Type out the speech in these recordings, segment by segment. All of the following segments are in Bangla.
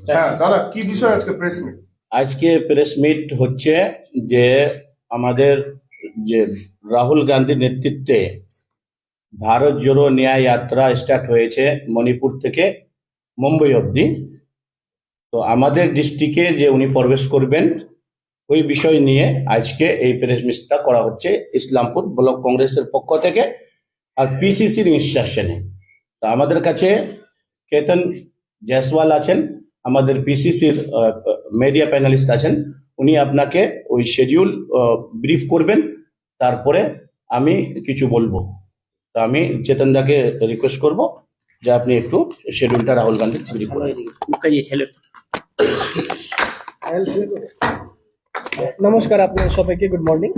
হ্যাঁ দাদা, কি বিষয় আজকে প্রেস মিট? আজকে প্রেস মিট হচ্ছে যে আমাদের যে রাহুল গান্ধীর নেতৃত্বে ভারত জোড়ো ন্যায় যাত্রা স্টার্ট হয়েছে মণিপুর থেকে মুম্বাই অবধি। তো আমাদের ডিস্ট্রিক্টে যে উনি প্রবেশ করবেন ওই বিষয় নিয়ে আজকে এই প্রেস মিটটা করা হচ্ছে ইসলামপুর ব্লক কংগ্রেসের পক্ষ থেকে আর পিসিসির ইনস্ট্রাকশনে। তো আমাদের কাছে কেতন জয়সওয়াল আছেন, আমাদের পিসিসির মিডিয়া প্যানেলিস্ট আছেন, উনি আপনাকে ওই শিডিউল ব্রিফ করবেন, তারপরে আমি কিছু বলবো। তো আমি চেতনদাকে রিকোয়েস্ট করব যে আপনি একটু শিডিউলটা রাহুল গান্ধী ব্রিফ করেন। নমস্কার আপনাদের সবাইকে, গুড মর্নিং।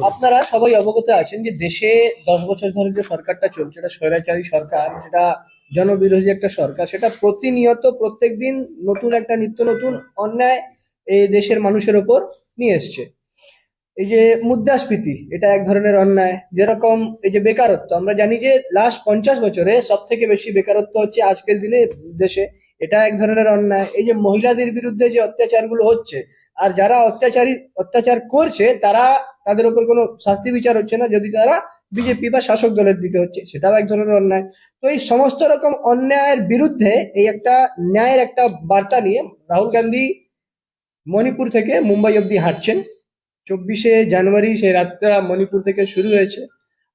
আপনারা সবাই অবগত আছেন যে দেশে 10 বছর ধরে যে সরকারটা চলছে, এটা স্বৈরাচারী সরকার, যেটা জনবিরোধী একটা সরকার, সেটা প্রতিনিয়ত প্রত্যেকদিন নতুন একটা নিত্য নতুন অন্যায় এই দেশের মানুষের ওপর নিয়ে এসছে। এই যে মুদ্রাস্ফীতি, এটা এক ধরনের অন্যায়। যেরকম এই যে বেকারত্ব, আমরা জানি যে লাস্ট 50 বছরে সব থেকে বেশি বেকারত্ব হচ্ছে আজকের দিনে দেশে, এটা এক ধরনের অন্যায়। এই যে মহিলাদের বিরুদ্ধে যে অত্যাচারগুলো হচ্ছে, আর যারা অত্যাচার করছে তাদের উপর কোনো শাস্তি বিচার হচ্ছে না, যদি তারা বিজেপি বা শাসক দলের দিকে হচ্ছে, সেটাও এক ধরনের অন্যায়। তো এই সমস্ত রকম অন্যায়ের বিরুদ্ধে এই একটা ন্যায়ের একটা বার্তা নিয়ে রাহুল গান্ধী মণিপুর থেকে মুম্বাই অব্দি হাঁটছেন। 24শে জানুয়ারি সেই যাত্রা মণিপুর থেকে শুরু হয়েছে।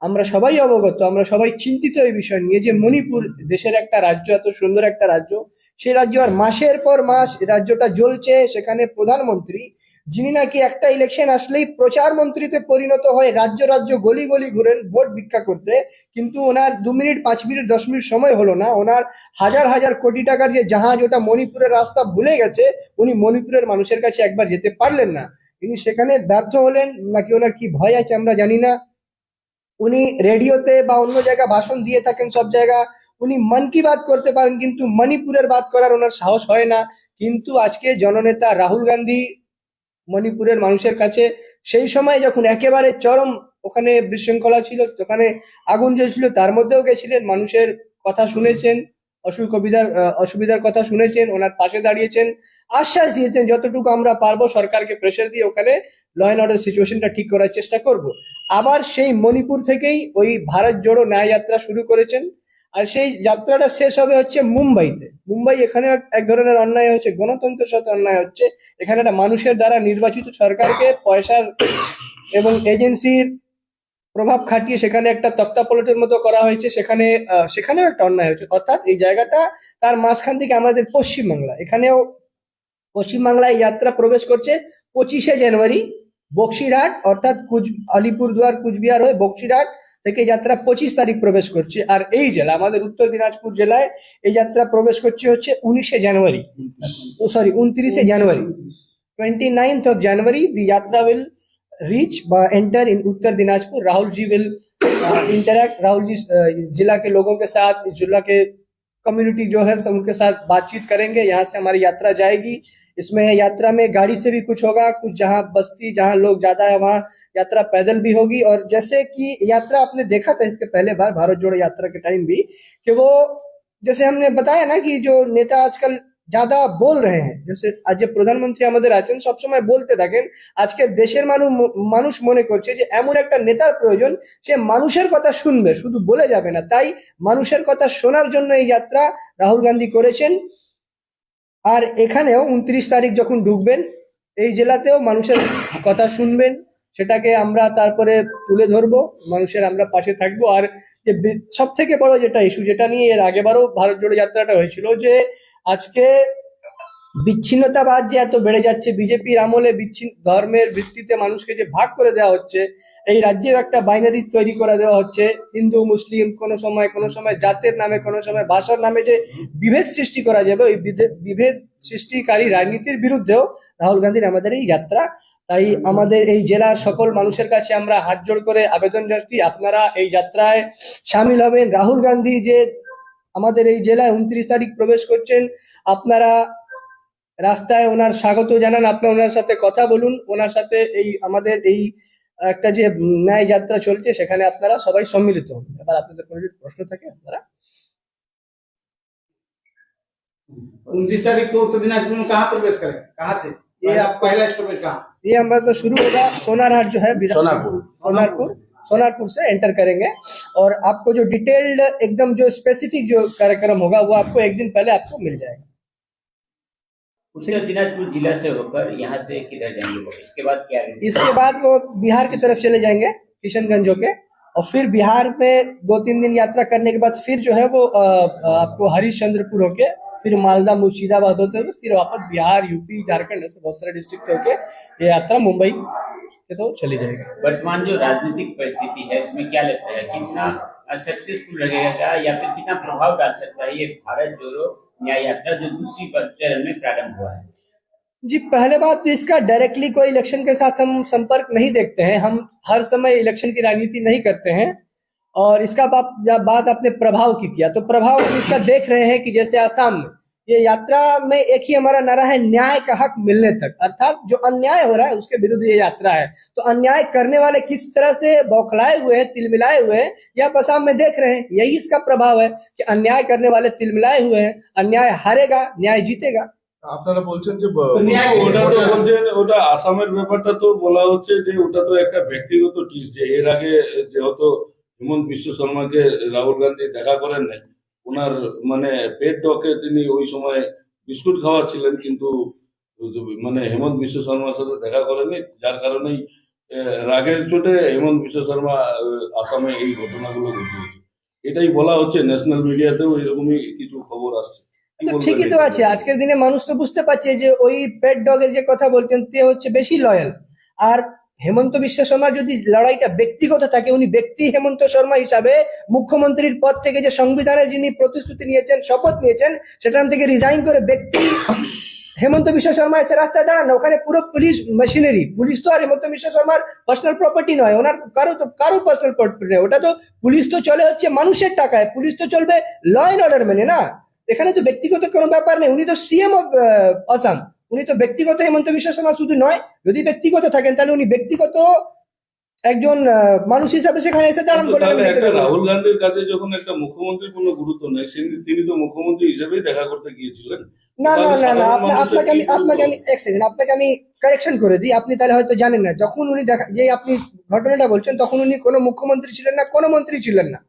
আমরা সবাই অবগত, আমরা সবাই চিন্তিত এই বিষয় নিয়ে যে মণিপুর দেশের একটা রাজ্য, এত সুন্দর একটা রাজ্য, সেই রাজ্য আর মাসের পর মাস রাজ্যটা জ্বলছে। সেখানে প্রধানমন্ত্রী, যিনি নাকি একটা ইলেকশন আসলেই প্রচার মন্ত্রীতে পরিণত হয়ে রাজ্য রাজ্য গলি গলি ঘুরেন ভোট ভিক্ষা করতে, কিন্তু ওনার 2 মিনিট 5 মিনিট 10 মিনিট সময় হলো না, ওনার হাজার হাজার কোটি টাকার যে জাহাজ, ওটা মণিপুরের রাস্তা ভুলে গেছে, উনি মণিপুরের মানুষের কাছে একবার যেতে পারলেন না। তিনি সেখানে ব্যর্থ হলেন, নাকি ওনার কি ভয় আছে আমরা জানি না। উনি রেডিওতে বা অন্য জায়গায় ভাষণ দিয়ে থাকেন, সব জায়গা উনি মন কি বাত করতে পারেন, কিন্তু মণিপুরের বাত করার ওনার সাহস হয় না। কিন্তু আজকে জননেতা রাহুল গান্ধী মণিপুরের মানুষের কাছে সেই সময় যখন একেবারে চরম ওখানে বিশৃঙ্খলা ছিল, ওখানে আগুন জ্বলছিল, তার মধ্যেও গেছিলেন, মানুষের কথা শুনেছেন, অসুবিধার কথা শুনেছেন, ওনার পাশে দাঁড়িয়েছেন, আশ্বাস দিয়েছেন যতটুকু আমরা পারবো সরকারকে প্রেশার দিয়ে ওখানে ল অ্যান্ড অর্ডার সিচুয়েশনটা ঠিক করার চেষ্টা করব। আবার সেই মণিপুর থেকেই ওই ভারত জোড়ো ন্যায় যাত্রা শুরু করেছেন, আর সেই যাত্রাটা শেষ হবে হচ্ছে মুম্বাইতে। মুম্বাই, এখানে এক ধরনের অন্যায় হচ্ছে, গণতন্ত্রের সাথে অন্যায় হচ্ছে। এখানে একটা মানুষের দ্বারা নির্বাচিত সরকারকে পয়সার এবং এজেন্সির প্রভাব খাটিয়ে সেখানে একটা তক্তাপলটের মতো করা হয়েছে, সেখানেও একটা অন্যায় হচ্ছে। অর্থাৎ এই জায়গাটা তার মাঝখান থেকে আমাদের পশ্চিমবাংলা, এখানেও পশ্চিমবাংলায় যাত্রা প্রবেশ করছে 25শে জানুয়ারি বক্সিরহাট, অর্থাৎ আলিপুরদুয়ার কুচবিহার হয়ে বক্সিরহাট থেকে যাত্রা 25 তারিখ প্রবেশ করছে। আর এই জেলা আমাদের উত্তর দিনাজপুর জেলায় এই যাত্রা প্রবেশ করছে হচ্ছে 19শে জানুয়ারি, 29শে জানুয়ারি, 29th of January, the yatra will reach বা enter in Uttar Dinajpur. Rahul ji will interact, Rahul ji जिला के लोगों के साथ, जिला के कम्युनिटी जो है सब उनके साथ बातचीत करेंगे। यहाँ से हमारी यात्रा जाएगी। इसमें यात्रा में गाड़ी से भी कुछ होगा, कुछ जहाँ बस्ती जहाँ लोग ज्यादा है वहाँ यात्रा पैदल भी होगी। और जैसे कि यात्रा आपने देखा था इसके पहले बार भारत जोड़ो यात्रा के टाइम भी, कि वो जैसे हमने बताया ना कि जो नेता आजकल ज्यादा बोल रहे हैं, जैसे आज যে প্রধানমন্ত্রী আমাদের আছেন সবসময় বলতে থাকেন, আজকে দেশের মানুষ মনে করছে যে এমন একটা নেতার প্রয়োজন, সে মানুষের কথা শুনবে, শুধু বলে যাবে না। তাই মানুষের কথা শোনার জন্য এই যাত্রা রাহুল গান্ধী করেছেন। আর এখানেও 29 তারিখ যখন ঢুকবেন এই জেলাতেও মানুষের কথা শুনবেন, সেটাকে আমরা তারপরে তুলে ধরবো, মানুষের আমরা পাশে থাকবো। আর যে সব থেকে বড় যেটা ইস্যু, যেটা নিয়ে এর আগেবারও ভারত জোড়ো যাত্রাটা হয়েছিল, যে আজকে বিচ্ছিন্নতাবাদ যে এত বেড়ে যাচ্ছে, বিজেপির আমলে ধর্মের ভিত্তিতে মানুষকে যে ভাগ করে দেওয়া হচ্ছে, এই রাজ্যে একটা বাইনারি তৈরি করে দেওয়া হচ্ছে, হিন্দু মুসলিম, কোনো সময় জাতের নামে, কোনো সময় ভাষার নামে যে বিভেদ সৃষ্টি করা যাবে, ওই বিভেদ সৃষ্টিকারী রাজনীতির বিরুদ্ধেও রাহুল গান্ধীর আমাদের এই যাত্রা। তাই আমাদের এই জেলার সকল মানুষের কাছে আমরা হাত জোড় করে আবেদন জানাচ্ছি, আপনারা এই যাত্রায় সামিল হবেন। রাহুল গান্ধী যে আমাদের এই জেলায় 29 তারিখ প্রবেশ করছেন, আপনারা রাস্তায় ওনার স্বাগত জানান, আপনারা ওনার সাথে কথা বলুন, ওনার সাথে এই আমাদের এই একটা যে ন্যায় যাত্রা চলছে সেখানে আপনারা সবাই সম্মিলিত হন। এবার আপনাদের কোনো যদি প্রশ্ন থাকে আপনারা 29 तारीख को उत्तर दिनाजपुर में कहाँ प्रवेश करें, कहाँ से ये आप पहला स्टॉपेज कहाँ? ये हमारा तो शुरू होगा सोनारहाट जो है सोनारपुर। सोनारपुर से एंटर करेंगे और आपको जो डिटेल्ड एकदम जो स्पेसिफिक जो कार्यक्रम होगा वो आपको एक दिन पहले आपको मिल जाएगा। उत्तर दिनाजपुर जिला से होकर यहाँ से किधर जाएंगे वो? इसके बाद क्या रहेगा? इसके बाद वो बिहार की तरफ चले जाएंगे किशनगंज होके, और फिर बिहार में 2-3 दिन यात्रा करने के बाद फिर जो है वो आपको हरिश्चंद्रपुर होके, फिर मालदा मुर्शिदाबाद होते हुए फिर वापस बिहार, यूपी, झारखंड ऐसे बहुत सारे डिस्ट्रिक्ट से होके ये यात्रा मुंबई के तो चली जाएगी। वर्तमान जो राजनीतिक परिस्थिति है इसमें क्या लगता है, कितना सक्सेसफुल रहेगा या फिर कितना प्रभाव डाल सकता है ये भारत जोड़ो न्याय यात्रा जो दूसरी चरण में प्रारंभ हुआ है? जी, पहले बात तो इसका डायरेक्टली कोई इलेक्शन के साथ हम संपर्क नहीं देखते हैं, हम हर समय इलेक्शन की राजनीति नहीं करते हैं। और इसका बात आपने प्रभाव की किया, तो प्रभाव हम इसका देख रहे हैं कि जैसे आसाम में ये यात्रा में एक ही हमारा नारा है, न्याय का हक मिलने तक, अर्थात जो अन्याय हो रहा है उसके विरुद्ध ये यात्रा है। तो अन्याय करने वाले किस तरह से बौखलाए हुए हैं, तिलमिलाए हुए हैं, ये आप आसाम में देख रहे हैं। यही इसका प्रभाव है कि अन्याय करने वाले तिलमिलाए हुए हैं, अन्याय हारेगा, न्याय जीतेगा। আপনারা বলছেন যে ওটা তো বলছেন, ওটা আসামের ব্যাপারটা তো বলা হচ্ছে যে ওটা তো একটা ব্যক্তিগত টিস, যে এর আগে যেহেতু হিমন্ত বিশ্ব শর্মাকে রাহুল গান্ধী দেখা করেন নাই, ওনার মানে পেট ডকে তিনি ওই সময় বিস্কুট খাওয়াচ্ছিলেন, কিন্তু মানে হেমন্ত বিশ্ব শর্মার সাথে দেখা করেনি, যার কারণেই রাগের চোটে হেমন্ত বিশ্ব শর্মা আসামে এই ঘটনাগুলো ঘটিয়েছে। এটাই বলা হচ্ছে, ন্যাশনাল মিডিয়াতেও এরকমই কিছু খবর আসছে। কি তো বলবেন ঠিকই তো এটা? আছে, আজকের দিনে মানুষ তো বুঝতে পারছে যে ওই পেট ডগের যে কথা বলছেন তে হচ্ছে বেশি লয়াল। আর হেমন্ত বিশ্ব শর্মার যদি লড়াইটা ব্যক্তিগত থাকে, উনি ব্যক্তি হেমন্ত শর্মা হিসাবে মুখ্যমন্ত্রীর পদ থেকে যে সংবিধানের যিনি প্রতিশ্রুতি নিয়েছেন, শপথ নিয়েছেন, সেখান থেকে রিজাইন করে ব্যক্তি হেমন্ত বিশ্ব শর্মা এসে রাস্তায় দাঁড়ান। ওখানে পুরো পুলিশ মেশিনারি, পুলিশ তো আর হেমন্ত বিশ্ব শর্মার পার্সোনাল প্রপার্টি নয়, ওনার কারো পার্সোনাল প্রপার্টি নয়, ওটা তো পুলিশ তো চলে হচ্ছে মানুষের টাকায়, পুলিশ তো চলবে ল অ্যান্ড অর্ডার মেনে না। এখানে তো ব্যক্তিগত কোনো ব্যাপার নেই, উনি তো সিএম অফ আসাম, উনি তো ব্যক্তিগত হেমন্ত বিশ্ব শর্মা শুধু নয়, যদি ব্যক্তিগত থাকেন তাহলে উনি ব্যক্তিগত একজন মানুষ হিসাবে সেখানে এসে দাঁড়ান বলে আমি তাহলে দেখতে একটা পাবো। রাহুল গান্ধীর কাছে যখন একটা মুখ্যমন্ত্রীর কোনো গুরুত্ব নেই, তিনি তো মুখ্যমন্ত্রী হিসেবেই দেখা করতে গিয়েছিলেন। না না তাহলে না না, সাধারণ মানুষের আপনাকে আমি কি গুরুত্ব? এক সেকেন্ড, আপনাকে আমি কারেকশন করে দিই, আপনি তাহলে হয়তো জানেন না। যখন উনি যে আপনি ঘটনাটা বলছেন তখন উনি কোনো মুখ্যমন্ত্রী ছিলেন না, কোনো মন্ত্রী ছিলেন না,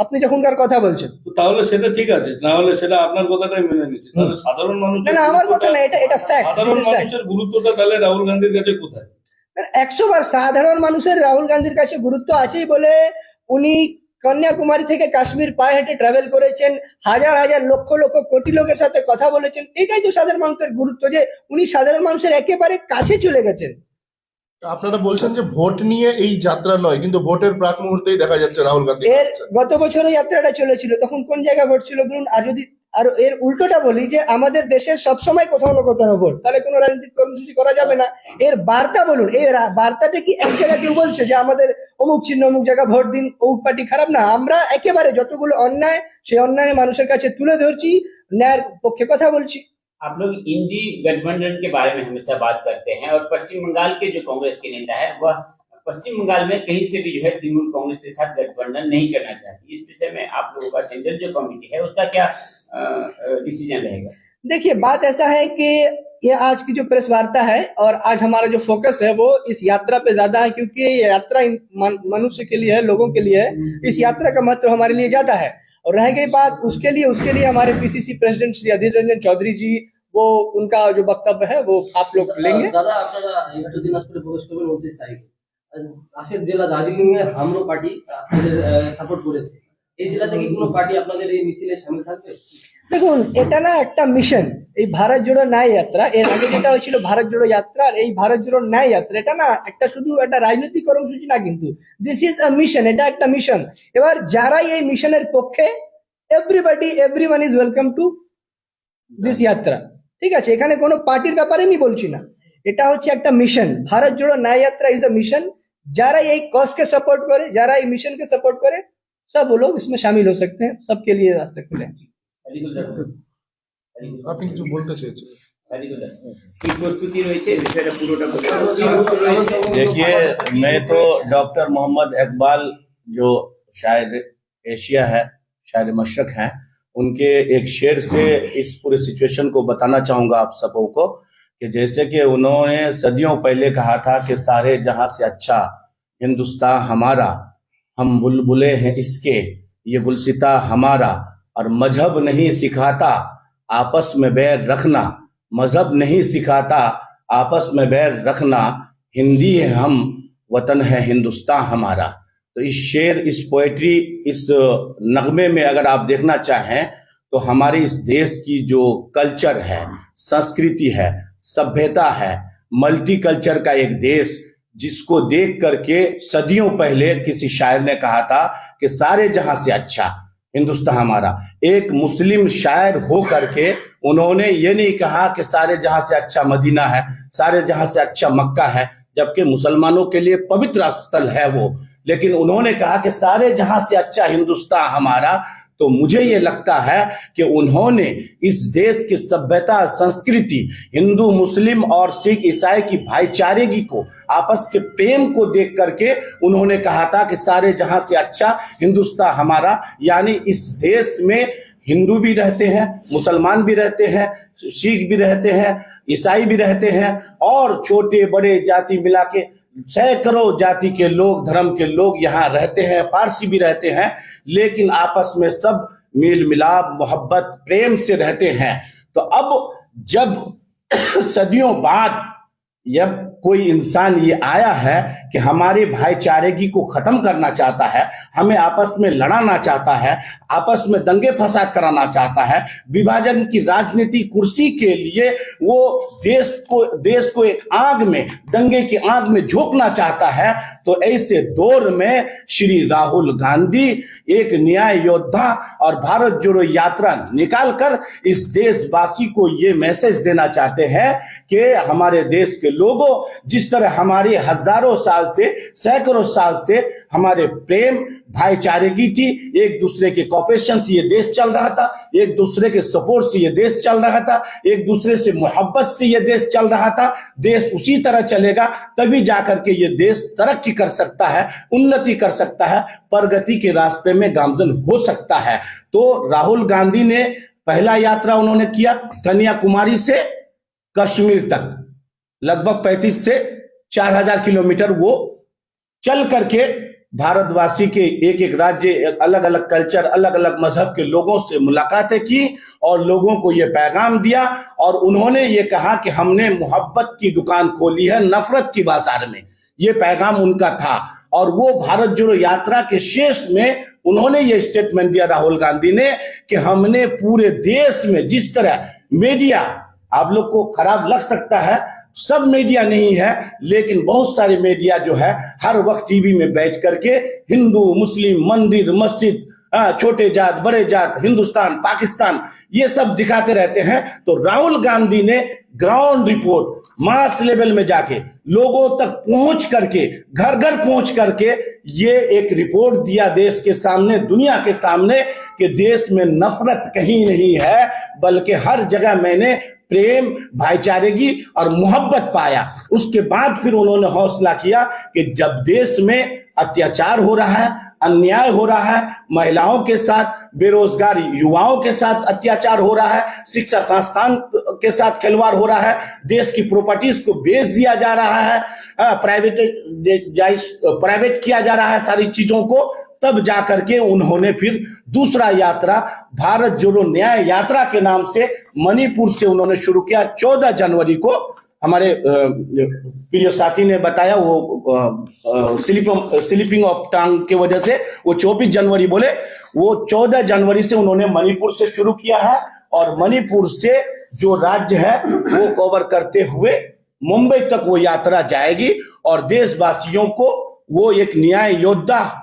আপনি যখনকার কথা বলছেন। তো তাহলে সেটা ঠিক আছে, না হলে সেটা আপনার কথাটাই মেনে নিচ্ছে। তাহলে সাধারণ মানুষ, না না, আমার কথা না, এটা ফ্যাক্ট, সাধারণ মানুষের গুরুত্বটা তাহলে রাহুল গান্ধীর কাছে কোথায়? 100 বার সাধারণ মানুষের রাহুল গান্ধীর কাছে গুরুত্ব আছেই বলে উনি কন্যাকুমারী থেকে কাশ্মীর পায়ে হেঁটে ট্রাভেল করেছেন, হাজার হাজার লক্ষ লক্ষ কোটি লোকের সাথে কথা বলেছেন। এটাই তো সাধারণ মানুষের গুরুত্ব, যে উনি সাধারণ মানুষের একেবারে কাছে চলে গেছেন। আপনারা বলছেন যে ভোট নিয়ে এই যাত্রা নয়, কিন্তু ভোটের প্রাক মুহূর্তেই দেখা যাচ্ছে রাহুল গান্ধী এর গত বছরও যাত্রাটা চলেছিল, তখন কোন জায়গায় ভোট ছিল বলুন? আর এর উল্টোটা বলি যে আমাদের দেশে সবসময় কোথাও না কোথাও ভোট, তাহলে কোনো রাজনৈতিক কর্মসূচি করা যাবে না। এর বার্তা বলুন, এই বার্তাটা কি এক জায়গায় কেউ বলছে যে আমাদের অমুক চিহ্ন অমুক জায়গা ভোট দিন, অমুক পার্টি খারাপ? না, আমরা একেবারে যতগুলো অন্যায় সেই অন্যায় মানুষের কাছে তুলে ধরছি, ন্যায়ের পক্ষে কথা বলছি। आप लोग इंडी गठबंधन के बारे में हमेशा बात करते हैं और पश्चिम बंगाल के जो कांग्रेस के नेता है वह पश्चिम बंगाल में कहीं से भी जो है तृणमूल कांग्रेस के साथ गठबंधन नहीं करना चाहती। इस विषय में आप लोगों का सेंट्रल जो कमेटी है उसका क्या डिसीजन रहेगा? देखिए, बात ऐसा है कि ये आज की जो प्रेस वार्ता है और आज हमारा जो फोकस है वो इस यात्रा पे ज्यादा है, क्योंकि ये यात्रा मनुष्य के लिए है, लोगों के लिए है। इस यात्रा का महत्व हमारे लिए ज्यादा है। और रह गई बात उसके लिए हमारे पीसीसी प्रेसिडेंट श्री अधीर रंजन चौधरी जी, वो उनका जो वक्तव्य है वो आप लोग लेंगे। দাদা আপনারা উত্তর দিনাজপুরে প্রবেশ করবেন 29 তারিখে। পাশের জেলা দার্জিলিং এ হামরো পার্টি আপনাদের সাপোর্ট করেছে, এই জেলা থেকে কোনো পার্টি আপনাদের এই মিছিলে শামিল থাকবে? দেখুন, এটা না একটা মিশন, এই ভারত জোড়ো ন্যায় যাত্রা, এর আগে যেটা হয়েছিল ভারত জোড়ো যাত্রা, আর এই ভারত জোড়ো ন্যায় যাত্রা, এটা না একটা শুধু একটা রাজনৈতিক কর্মসূচি না, কিন্তু দিস ইজ আ মিশন, এটা একটা মিশন। এবার যারাই এই মিশনের পক্ষে, everyone is welcome to this যাত্রা, ঠিক আছে? এখানে কোনো পার্টির ব্যাপারে আমি বলছি না, এটা হচ্ছে একটা মিশন। ভারত জোড়ো ন্যায় যাত্রা ইজ আ मिशन। যারা এই কজ के सपोर्ट करे, যারা এই मिशन के सपोर्ट करे, सब वो लोग इसमें शामिल हो सकते हैं, सबके लिए रास्ते खुले हैं। আপনি কিছু বলতে চেয়েছেন? কি প্রস্তুতি রয়েছে বিষয়টা পুরোটা বলে देखिए, मैं तो डॉक्टर मोहम्मद इकबाल जो शायर एशिया है, शायर मशरक हैं, उनके एक शेर से इस पूरे सिचुएशन को बताना चाहूंगा आप सबों को कि जैसे कि उन्होंने सदियों पहले कहा था कि सारे जहां से अच्छा हिंदुस्तान हमारा, हम बुलबुले हैं इसके, ये गुलसिता हमारा, और मजहब नहीं सिखाता आपस में बैर रखना, मजहब नहीं सिखाता आपस में बैर रखना, हिंदी है हम, वतन है हिंदुस्तान हमारा। तो इस शेर, इस पोएट्री, इस नगमे में अगर आप देखना चाहें तो हमारे इस देश की जो कल्चर है, संस्कृति है, सभ्यता है, मल्टी कल्चर का एक देश, जिसको देख करके सदियों पहले किसी शायर ने कहा था कि सारे जहां से अच्छा हिंदुस्तान हमारा। एक मुस्लिम शायर हो करके उन्होंने ये नहीं कहा कि सारे जहां से अच्छा मदीना है, सारे जहां से अच्छा मक्का है, जबकि मुसलमानों के लिए पवित्र स्थल है वो, लेकिन उन्होंने कहा कि सारे जहां से अच्छा हिंदुस्तान हमारा। तो मुझे ये लगता है कि उन्होंने इस देश की सभ्यता, संस्कृति, हिंदू मुस्लिम और सिख ईसाई की भाईचारेगी को, आपस के प्रेम को देख करके उन्होंने कहा था कि सारे जहां से अच्छा हिंदुस्तान हमारा। यानी इस देश में हिंदू भी रहते हैं, मुसलमान भी रहते हैं, सिख भी रहते हैं, ईसाई भी रहते हैं, और छोटे बड़े जाति मिला के सैकड़ों जाति के लोग, धर्म के लोग यहाँ रहते हैं, पारसी भी रहते हैं, लेकिन आपस में सब मेल मिलाप, मोहब्बत, प्रेम से रहते हैं। तो अब जब सदियों बाद जब कोई इंसान ये आया है कि हमारे भाईचारेगी को खत्म करना चाहता है, हमें आपस में लड़ाना चाहता है, आपस में दंगे फसाद कराना चाहता है, विभाजन की राजनीति कुर्सी के लिए वो देश को एक आग में, दंगे की आग में झोंकना चाहता है, तो ऐसे दौर में श्री राहुल गांधी एक न्याय योद्धा और भारत जोड़ो यात्रा निकाल कर इस देशवासी को ये मैसेज देना चाहते हैं कि हमारे देश के लोगों, जिस तरह हमारे हजारों साल से, सैकड़ों साल से हमारे प्रेम भाईचारेगी थी, एक दूसरे के कोऑपरेशन से ये देश चल रहा था, एक दूसरे के सपोर्ट से ये देश चल रहा था, एक दूसरे से मोहब्बत से ये देश चल रहा था, देश उसी तरह चलेगा तभी जाकर के ये देश तरक्की कर सकता है, उन्नति कर सकता है, प्रगति के रास्ते में गामजन हो सकता है। तो राहुल गांधी ने पहला यात्रा उन्होंने किया कन्याकुमारी से कश्मीर तक, लगभग 35 से 4000 किलोमीटर वो चल करके भारतवासी के एक एक राज्य, अलग अलग कल्चर, अलग अलग मजहब के लोगों से मुलाकातें की और लोगों को ये पैगाम दिया, और उन्होंने ये कहा कि हमने मोहब्बत की दुकान खोली है नफरत की बाजार में। ये पैगाम उनका था, और वो भारत जोड़ो यात्रा के शेष में उन्होंने ये स्टेटमेंट दिया राहुल गांधी ने कि हमने पूरे देश में, जिस तरह मीडिया, आप लोग को खराब लग सकता है, सब मीडिया नहीं है, लेकिन बहुत सारे मीडिया जो है हर वक्त टीवी में बैठ करके हिंदू मुस्लिम, मंदिर मस्जिद, छोटे जात बड़े जात, हिंदुस्तान पाकिस्तान, ये सब दिखाते रहते हैं। तो राहुल गांधी ने ग्राउंड रिपोर्ट मास लेवल में जाके लोगों तक पहुंच करके, घर घर पहुंच करके ये एक रिपोर्ट दिया देश के सामने, दुनिया के सामने, कि देश में नफरत कहीं नहीं है, बल्कि हर जगह मैंने प्रेम, भाईचारेगी और मोहब्बत पाया। उसके बाद फिर उन्होंने हौसला किया कि जब देश में अत्याचार हो रहा है, अन्याय हो रहा है, महिलाओं के साथ, बेरोजगार युवाओं के साथ अत्याचार हो रहा है, शिक्षा संस्थान के साथ खिलवाड़ हो रहा है, देश की प्रॉपर्टीज को बेच दिया जा रहा है, प्राइवेट किया जा रहा है सारी चीजों को, तब जाकर के उन्होंने फिर दूसरा यात्रा भारत जोड़ो न्याय यात्रा के नाम से मणिपुर से उन्होंने शुरू किया। 14 जनवरी को हमारे प्रिय साथी ने बताया, वो स्लिपिंग ऑफ टंग की वजह से वो 24 जनवरी बोले, वो 14 जनवरी से उन्होंने मणिपुर से शुरू किया है, और मणिपुर से जो राज्य है वो कवर करते हुए मुंबई तक वो यात्रा जाएगी, और देशवासियों को वो एक न्याय योद्धा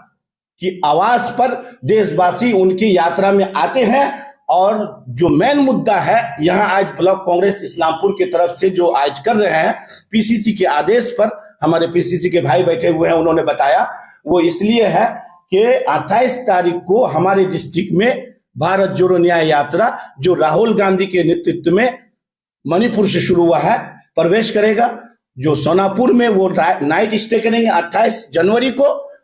की आवाज पर देशवासी उनकी यात्रा में आते हैं। और जो मेन मुद्दा है यहाँ आज ब्लॉक कांग्रेस इस्लामपुर की तरफ से जो आज कर रहे हैं, पीसीसी के आदेश पर, हमारे पीसीसी के भाई बैठे हुए हैं, उन्होंने बताया वो इसलिए है कि 28 तारीख को हमारे डिस्ट्रिक्ट में भारत जोड़ो न्याय यात्रा जो राहुल गांधी के नेतृत्व में मणिपुर से शुरू हुआ है, प्रवेश करेगा। जो सोनापुर में वो नाइट स्टे करेंगे 28 जनवरी को,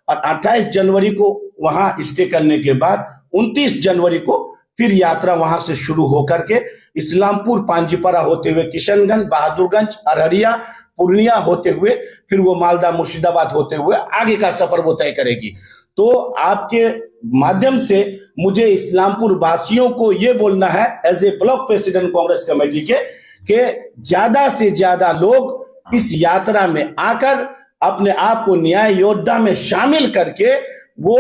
और 28 जनवरी को वहां स्टे करने के बाद 29 जनवरी को फिर यात्रा वहां से शुरू होकर के इस्लामपुर, पांजीपारा होते हुए किशनगंज, बहादुरगंज, अररिया, पूर्णिया होते हुए फिर वो मालदा, मुर्शिदाबाद होते हुए आगे का सफर वो तय करेगी। तो आपके माध्यम से मुझे इस्लामपुर वासियों को ये बोलना है as a block president Congress committee के, कि ज्यादा से ज्यादा लोग इस यात्रा में आकर अपने आप को न्याय योद्धा में शामिल करके वो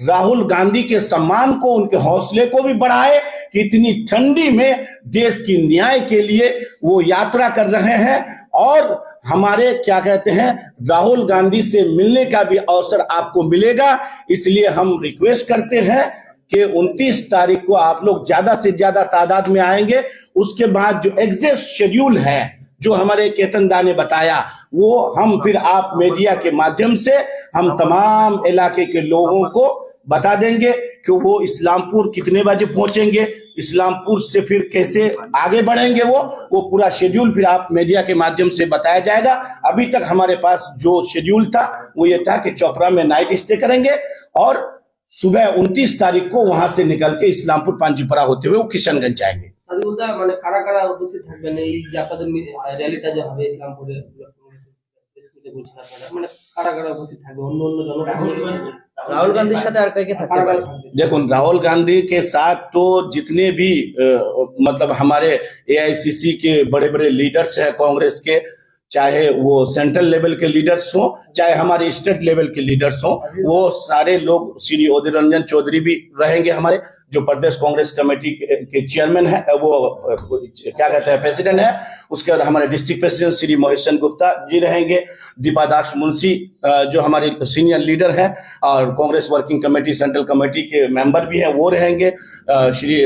राहुल गांधी के सम्मान को, उनके हौसले को भी बढ़ाए कि इतनी ठंडी में देश की न्याय के लिए वो यात्रा कर रहे हैं। और हमारे क्या कहते हैं, राहुल गांधी से मिलने का भी अवसर आपको मिलेगा। इसलिए हम रिक्वेस्ट करते हैं कि 29 तारीख को आप लोग ज्यादा से ज्यादा तादाद में आएंगे। उसके बाद जो एग्जैक्ट शेड्यूल है, जो हमारे केतन दा ने बताया, वो हम फिर आप मीडिया के माध्यम से हम तमाम इलाके के लोगों को बता देंगे कि वो इस्लामपुर कितने बजे पहुंचेंगे, इस्लामपुर से फिर कैसे आगे बढ़ेंगे। वो पूरा शेड्यूल फिर आप मीडिया के माध्यम से बताया जाएगा। अभी तक हमारे पास जो शेड्यूल था वो ये था कि चोपड़ा में नाइट स्टे करेंगे और सुबह 29 तारीख को वहां से निकल के इस्लामपुर, पांजीपारा होते हुए वो किशनगंज जाएंगे। সাদিকুলদা, মানে কারা কারা উপস্থিত থাকবেন এই যে আপনাদের র্যালিটা যে হবে ইসলামপুরে, বলছেন আপনারা, মানে কারা কারা উপস্থিত থাকবে? অন্য অন্য জনপ্রতিনিধি রাহুল গান্ধীর সাথে আর কে কে থাকতে কারা পারে? কারা থাকবে? देखो, राहुल गांधी के साथ तो जितने भी मतलब हमारे एआईसीसी के बड़े बड़े लीडर्स हैं कांग्रेस के, चाहे वो सेंट्रल लेवल के लीडर्स हो, चाहे हमारे स्टेट लेवल के लीडर्स हो, वो सारे लोग, श्री अधीर रंजन चौधरी भी रहेंगे, हमारे जो प्रदेश कांग्रेस कमेटी के चेयरमैन है, वो क्या कहते हैं, प्रेसिडेंट है। उसके बाद हमारे डिस्ट्रिक्ट प्रेसिडेंट श्री मोहित गुप्ता जी रहेंगे, दीपा दास मुंशी जो हमारे सीनियर लीडर हैं और Congress working committee, central committee के मेंबर भी हैं, वो रहेंगे। श्री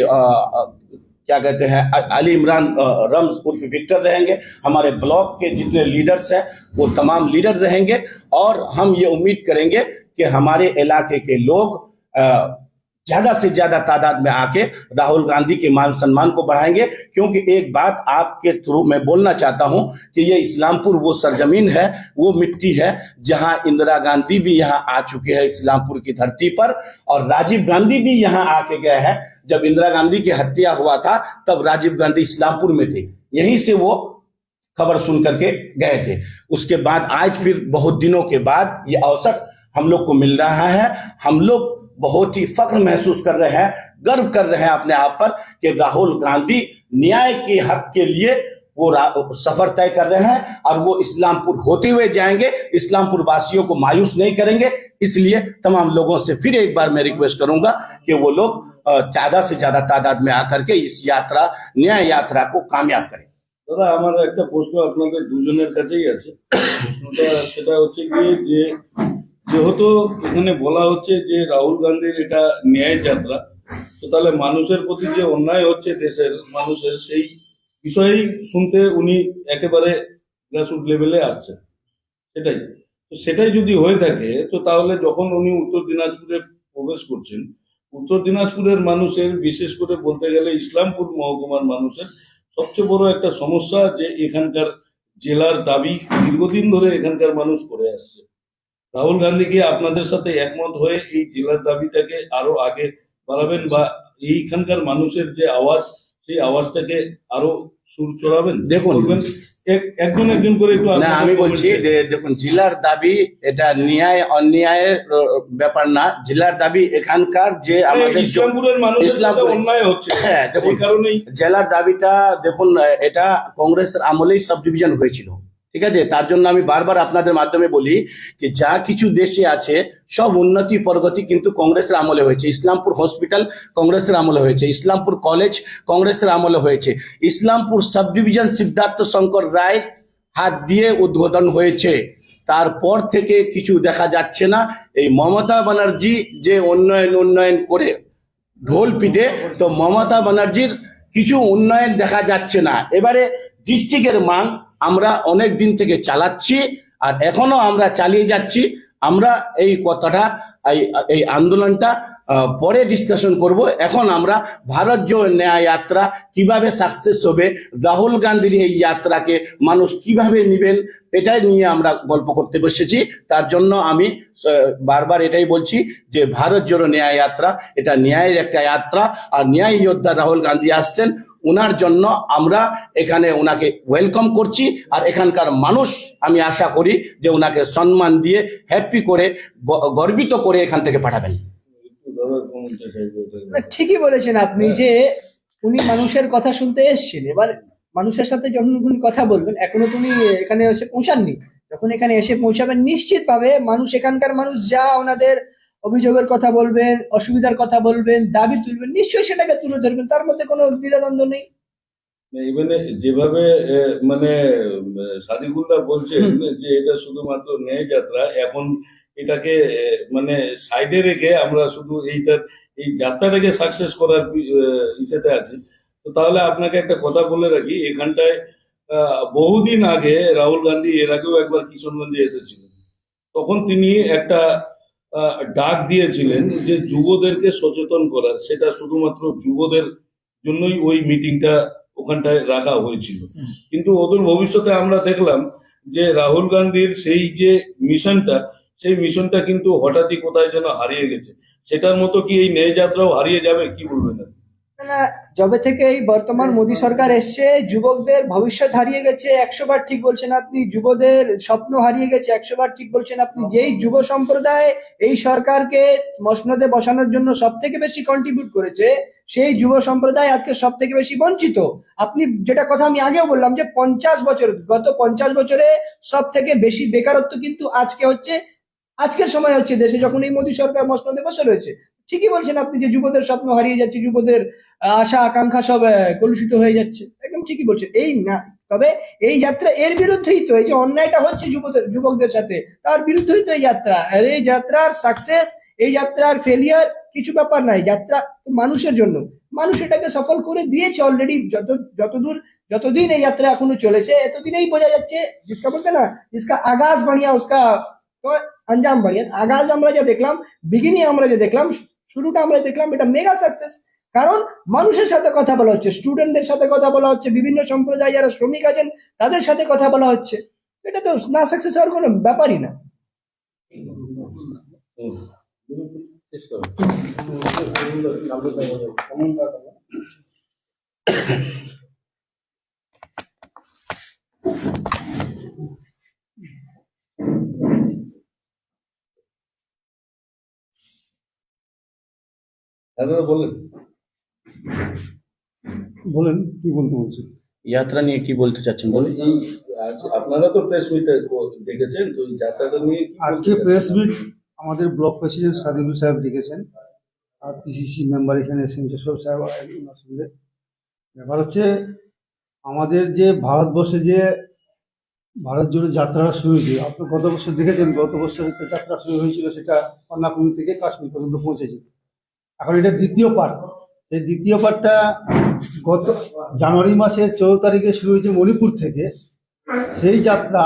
क्या कहते हैं, अली इमरान रम्स उर्फ विक्टर रहेंगे। हमारे ब्लॉक के जितने लीडर्स हैं वो तमाम लीडर रहेंगे। और हम ये उम्मीद करेंगे कि हमारे इलाके के लोग ज्यादा से ज्यादा तादाद में आके राहुल गांधी के मान सम्मान को बढ़ाएंगे। क्योंकि एक बात आपके थ्रू मैं बोलना चाहता हूं कि ये इस्लामपुर वो सरजमीन है, वो मिट्टी है जहां इंदिरा गांधी भी यहां आ चुके हैं इस्लामपुर की धरती पर, और राजीव गांधी भी यहां आके गए हैं। जब इंदिरा गांधी की हत्या हुआ था तब राजीव गांधी इस्लामपुर में थे, यहीं से वो खबर सुन करके गए थे। उसके बाद आज फिर बहुत दिनों के बाद ये अवसर हम लोग को मिल रहा है। हम लोग बहुत ही फख्र महसूस कर रहे हैं, गर्व कर रहे हैं अपने आप पर कि राहुल गांधी न्याय के हक के लिए वो सफर तय कर रहे हैं और वो इस्लामपुर होते हुए जाएंगे, इस्लामपुर वासियों को मायूस नहीं करेंगे। इसलिए तमाम लोगों से फिर एक बार मैं रिक्वेस्ट करूंगा कि वो लोग ज्यादा से ज्यादा तादाद में आकर के इस यात्रा, न्याय यात्रा को कामयाब करें। দাদা, আমার একটা প্রশ্ন আপনাদের দুজনের কাছেই আছে। সেটা হচ্ছে কি, যে যেহেতু এখানে বলা হচ্ছে যে রাহুল গান্ধীর এটা ন্যায় যাত্রা, তো তাহলে মানুষের প্রতি যে অন্যায় হচ্ছে দেশের মানুষের, সেই বিষয়েই শুনতে উনি একেবারে গ্রাসরুট লেভেলে আসছেন। সেটাই যদি হয়ে থাকে, তো তাহলে যখন উনি উত্তর দিনাজপুরে প্রবেশ করছেন, উত্তর দিনাজপুরের মানুষের, বিশেষ করে বলতে গেলে ইসলামপুর মহকুমার মানুষের সবচেয়ে বড় একটা সমস্যা যে এখানকার জেলার দাবি দীর্ঘদিন ধরে এখানকার মানুষ করে আসছে। রাহুল গান্ধী কি আপনাদের সাথে একমত হয়ে এই জেলার দাবিটাকে আরো আগে বাড়াবেন, বা এইখানকার মানুষের যে আওয়াজ, সেই আওয়াজটাকে আরো সুর চড়াবেন? দেখুন, একজন একজন করে একটু না, আমি বলছি যে দেখুন, জেলার দাবি এটা ন্যায় অন্যায়ের ব্যাপার না। জেলার দাবি এখানকার যে আমাদের ইসলামপুরের মানুষের সাথে অন্যায় হচ্ছে, সেই কারণেই জেলার দাবিটা দেখুন, এটা কংগ্রেসের আমলেই সাব ডিভিশন হয়েছিল, ঠিক আছে? তার জন্য আমি বারবার আপনাদের মাধ্যমে বলি যে যা কিছু দেশে আছে সব উন্নতি প্রগতি কিন্তু কংগ্রেসের আমলে হয়েছে। ইসলামপুর হসপিটাল কংগ্রেসের আমলে হয়েছে, ইসলামপুর কলেজ কংগ্রেসের আমলে হয়েছে, ইসলামপুর সাব ডিভিশন সিদ্ধার্থ শঙ্কর রায়ের হাত দিয়ে উদ্বোধন হয়েছে। তারপর থেকে কিছু দেখা যাচ্ছে না। এই মমতা ব্যানার্জি যে উন্নয়ন করে ঢোল পিটে, তো মমতা ব্যানার্জির কিছু উন্নয়ন দেখা যাচ্ছে না। এবারে ডিস্ট্রিক্টের মান আমরা অনেক দিন থেকে চালাচ্ছি আর এখনো আমরা চালিয়ে যাচ্ছি। আমরা এই কথাটা, এই আন্দোলনটা পরে ডিসকাশন করব। এখন আমরা ভারত জোড়ো ন্যায় যাত্রা কিভাবে সাকসেস হবে, রাহুল গান্ধীর এই যাত্রাকে মানুষ কিভাবে নেবেন, এটাই নিয়ে আমরা গল্প করতে বসেছি। তার জন্য আমি বারবার এটাই বলছি যে ভারত জোড়ো ন্যায় যাত্রা এটা ন্যায়ের একটা যাত্রা, আর ন্যায় যোদ্ধা রাহুল গান্ধী আসছেন, ওনার জন্য আমরা এখানে ওনাকে ওয়েলকাম করছি। আর এখানকার মানুষ আমি আশা করি যে ওনাকে সম্মান দিয়ে হ্যাপি করে গর্বিত করে এখান থেকে পাঠাবেন। না, ঠিকই বলেছেন আপনি যে উনি মানুষের কথা শুনতে এসেছেন। এবার মানুষের সাথে যখন উনি কথা বলবেন, এখনো তো উনি এখানে এসে পৌঁছাননি, যখন এখানে এসে পৌঁছাবেন নিশ্চিত পাবে মানুষ, এখানকার মানুষ যা ওনাদের অভিযোগের কথা বলবেন, অসুবিধার কথা বলবেন, দাবি তুলবেন, নিশ্চয়ই সেটাকে তুলে ধরবেন, তার মধ্যে কোনো দ্বিধাদ্বন্দ্ব নেই। ইভেন যেভাবে মানে সাদিকুল্লাহ বলছেন যে এটা শুধুমাত্র ন্যায় যাত্রা, এখন এটাকে মানে সাইডে রেখে আমরা শুধু এই যাত্রাটাকে সাকসেস করার ইসেতে আছি। তো তাহলে আপনাকে একটা কথা বলে রাখি, এখানটায় বহুদিন আগে রাহুল গান্ধী এর আগেও একবার কিশোরগঞ্জে এসেছিলেন। তখন তিনি একটা ডাক দিয়েছিলেন যে যুবদেরকে সচেতন করার, সেটা শুধুমাত্র যুবদের জন্যই ওই মিটিংটা ওখানটায় রাখা হয়েছিল। কিন্তু ওদের ভবিষ্যতে আমরা দেখলাম যে রাহুল গান্ধীর সেই যে মিশনটা, সেই মিশনটা কিন্তু হঠাৎই কোথায় যেন হারিয়ে গেছে। সেটার মতো কি এই ন্যায় যাত্রাও হারিয়ে যাবে, কি বলবেন? না, যবে থেকে এই বর্তমান মোদী সরকার এসছে, যুবকদের ভবিষ্যৎ হারিয়ে গেছে 100 বার ঠিক বলছেন আপনি, যুবদের স্বপ্ন হারিয়ে গেছে 100 বার ঠিক বলছেন আপনি। যেই যুব সম্প্রদায় এই সরকারকে মসনদে বসানোর জন্য সব থেকে বেশি কন্ট্রিবিউট করেছে, সেই যুব সম্প্রদায় আজকে সব থেকে বেশি বঞ্চিত। আপনি যেটা কথা আমি আগেও বললাম যে 50 বছর, গত 50 বছরে সব থেকে বেশি বেকারত্ব কিন্তু আজকের সময় হচ্ছে দেশে, যখন এই মোদী সরকার মসনদে বসে রয়েছে। ঠিকই বলছেন আপনি যে যুবদের স্বপ্ন হারিয়ে যাচ্ছে, যুবদের আশা আকাঙ্ক্ষা সব কলুষিত হয়ে যাচ্ছে, একদম ঠিকই বলছেন। এই না, তবে এই যাত্রা এর বিরুদ্ধেই তো, এই যে অন্যায়টা হচ্ছে যুবকদের সাথে, তার বিরুদ্ধেই তো এই যাত্রা। আর এই যাত্রার সাকসেস, এই যাত্রার ফেলিয়ার কিছু ব্যাপার নাই, যাত্রা মানুষের জন্য, মানুষ এটাকে সফল করে দিয়েছে অলরেডি। যতদিন এই যাত্রা এখনো চলেছে, এতদিনেই বোঝা যাচ্ছে, জিসকা বলতে না, জিসকা আগাজ বাড়িয়া উসকা তো আঞ্জাম বাড়িয়া। আগাজ আমরা যে দেখলাম, বিগিনিং আমরা যে দেখলাম, শুরুটা আমরা দেখলাম, এটা মেগা সাকসেস। কারণ মানুষের সাথে কথা বলা হচ্ছে, স্টুডেন্টদের সাথে কথা বলা হচ্ছে, বিভিন্ন সম্প্রদায় যারা শ্রমিক আছেন তাদের সাথে কথা বলা হচ্ছে। এটা তো না সাকসেস হওয়ার কোনো ব্যাপারই না। দাদা বলেন কি বলতে বলছেন, যাত্রা নিয়ে কি বলতে চাচ্ছেন বলুন। এই আপনারা তো প্রেস মিটে দেখেছেন, তো এই যাত্রাটা নিয়ে কি আজকে প্রেস মিট আমাদের ব্লক প্রেসিডেন্ট সাদিকুল সাহেব ডেকেছেন, আর পিসিসি মেম্বার এখানে এসেছেন যশোর সাহেব। ওনার সঙ্গে ব্যাপার হচ্ছে, আমাদের যে ভারতবর্ষে যে ভারত জুড়ে যাত্রাটা শুরু হয়েছে, আপনি গত বছর দেখেছেন, গত বছর যে যাত্রা শুরু হয়েছিল সেটা কন্যাকুমারী থেকে কাশ্মীর পর্যন্ত পৌঁছেছে। এখন এটা দ্বিতীয় পার্ট। সেই দ্বিতীয় পার্টটা গত জানুয়ারি মাসের 14 তারিখে শুরু হয়েছে মণিপুর থেকে। সেই যাত্রা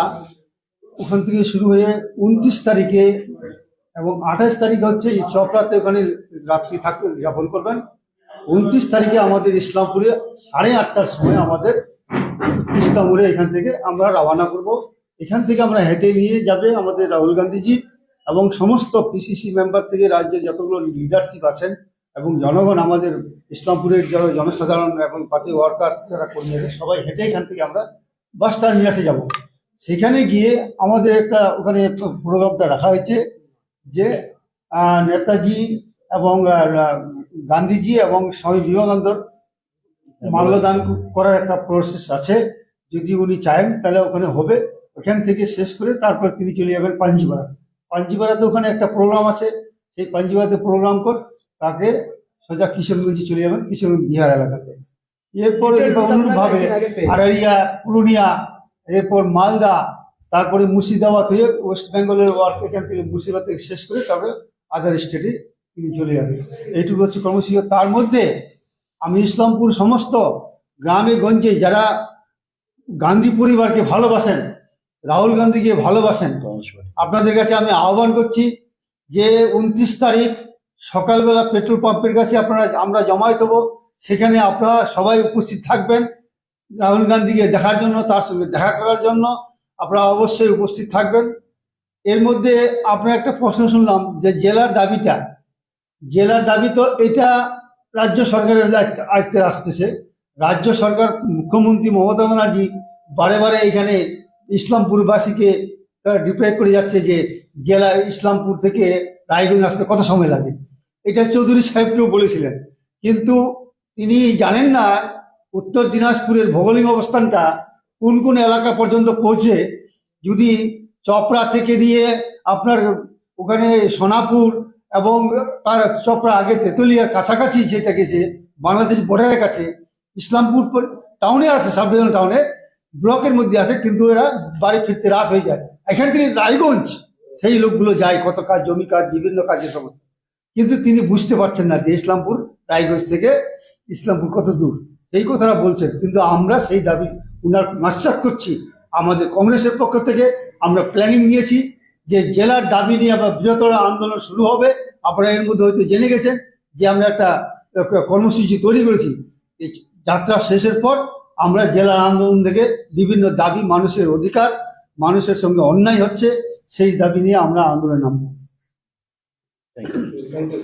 ওখান থেকে শুরু হয়ে 29 তারিখে এবং 28 তারিখে হচ্ছে এই চপড়াতে ওখানে রাত্রি যাপন করবেন। 29 তারিখে আমাদের ইসলামপুরে 8:30টার সময় আমাদের ইসলামপুরে এখান থেকে আমরা রওনা করব। এখান থেকে আমরা হেঁটে নিয়ে যাবে আমাদের রাহুল গান্ধীজি এবং সমস্ত পিসিসি মেম্বার থেকে রাজ্যের যতগুলো লিডারশিপ আছেন এবং জনগণ, আমাদের ইসলামপুরের যারা জনসাধারণ এবং পার্টি ওয়ার্কার্স যারা কর্মী আছে, সবাই হেঁটে এখান থেকে আমরা বাস টার্মিনাসে যাব। সেখানে গিয়ে আমাদের একটা ওখানে প্রোগ্রামটা রাখা হয়েছে যে নেতাজি এবং গান্ধীজি এবং স্বামী বিবেকানন্দর মাল্যদান করার একটা প্রসেস আছে। যদি উনি চান তাহলে ওখানে হবে। ওখান থেকে শেষ করে তারপর তিনি চলে যাবেন পাঞ্জিপাড়া। পাঞ্জিপাড়াতে ওখানে একটা প্রোগ্রাম আছে, সেই পাঞ্জিপাড়াতে প্রোগ্রাম কর তাকে সোজা কিশোরগঞ্জে চলে যাবেন, কিশোরগঞ্জ বিহার এলাকাতে। এরপরে অনুরূপভাবে আরারিয়া, পুরুলিয়া, এরপর মালদা, তারপরে মুর্শিদাবাদ হয়ে ওয়েস্ট বেঙ্গলের ওয়ার্ক এখান থেকে মুর্শিদাবাদ থেকে শেষ করে তারপরে আদার স্টেটে তিনি চলে যাবেন। এইটুকু হচ্ছে কর্মসূচি। তার মধ্যে আমি ইসলামপুর সমস্ত গ্রামে গঞ্জে যারা গান্ধী পরিবারকে ভালোবাসেন, রাহুল গান্ধীকে ভালোবাসেন, আপনাদের কাছে আমি আহ্বান করছি যে 29 তারিখ সকালবেলা পেট্রোল পাম্পের কাছে আমরা জমায়েত হব, সেখানে আপনারা সবাই উপস্থিত থাকবেন রাহুল গান্ধীকে দেখার জন্য, তার সঙ্গে দেখা করার জন্য আপনারা অবশ্যই উপস্থিত থাকবেন। এর মধ্যে আপনার একটা প্রশ্ন শুনলাম যে জেলার দাবি তো এটা রাজ্য সরকারের আয়ত্তে আসতেছে। রাজ্য সরকার মুখ্যমন্ত্রী মমতা ব্যানার্জি বারে বারে এখানে ইসলামপুরবাসীকে রিপ্লাই করে যাচ্ছে যে জেলা ইসলামপুর থেকে রায়গঞ্জ আসতে কত সময় লাগে। এটা চৌধুরী সাহেবকেও বলেছিলেন, কিন্তু তিনি জানেন না উত্তর দিনাজপুরের ভৌগোলিক অবস্থানটা কোন কোন এলাকা পর্যন্ত পৌঁছে। যদি চপড়া থেকে নিয়ে আপনার ওখানে সোনাপুর এবং তার চপড়া আগে তেতুলিয়ার কাছাকাছি যেটা গেছে বাংলাদেশ বর্ডারের কাছে, ইসলামপুর টাউনে আসে, সাব ডিভিশনাল টাউনে ব্লকের মধ্যে আসে, কিন্তু এরা বাড়ি ফিরতে রাত হয়ে যায়। এখান থেকে রায়গঞ্জ সেই লোকগুলো যায় কত কাজ, জমি কাজ, বিভিন্ন কাজের সমস্ত, কিন্তু তিনি বুঝতে পারছেন না যে ইসলামপুর রায়গঞ্জ থেকে ইসলামপুর কত দূর, এই কথাটা বলছেন। কিন্তু আমরা সেই দাবি উনার নস্যাৎ করছি। আমাদের কংগ্রেসের পক্ষ থেকে আমরা প্ল্যানিং নিয়েছি যে জেলার দাবি নিয়ে আমরা বৃহত্তর আন্দোলন শুরু হবে। আপনারা এর মধ্যে হয়তো জেনে গেছেন যে আমরা একটা কর্মসূচি তৈরি করেছি। এই যাত্রা শেষের পর আমরা জেলার আন্দোলন থেকে বিভিন্ন দাবি, মানুষের অধিকার, মানুষের সঙ্গে অন্যায় হচ্ছে, সেই দাবি নিয়ে আমরা আন্দোলনে নামবো। Thank you. Thank you.